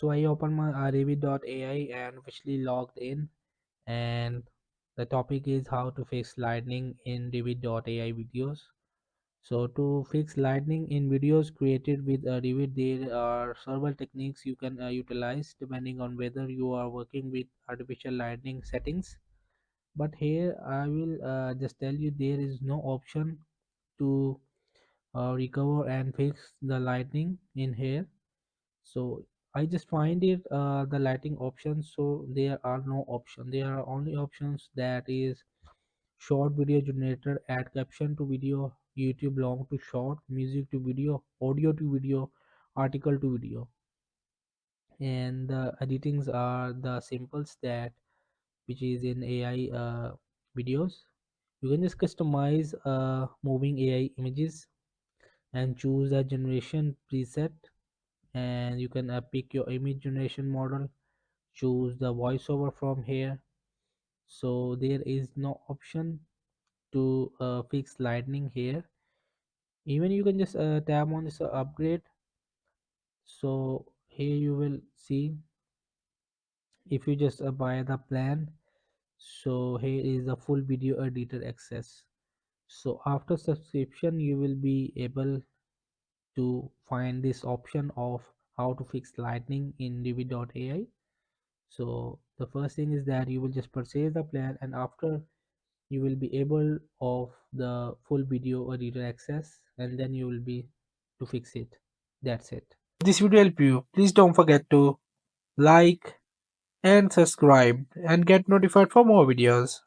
So I opened my Revid.ai and officially logged in, and the topic is how to fix lightning in Revid.ai videos. So to fix lightning in videos created with Revit, there are several techniques you can utilize depending on whether you are working with artificial lightning settings. But here I will just tell you there is no option to recover and fix the lightning in here. So I just find it the lighting options, so there are no option, there are only options that is short video generator, add caption to video, YouTube long to short, music to video, audio to video, article to video. And the editings are the simples that which is in AI videos. You can just customize moving AI images and choose a generation preset, and you can pick your image generation model, choose the voiceover from here. So there is no option to fix lightning here. Even you can just tab on this upgrade. So here you will see, if you just buy the plan, so here is the full video editor access. So after subscription you will be able to find this option of how to fix lightning in Revid.ai. So the first thing is that you will just purchase the plan, and after you will be able of the full video editor access, and then you will be to fix it. That's it. This video help you. Please don't forget to like and subscribe and get notified for more videos.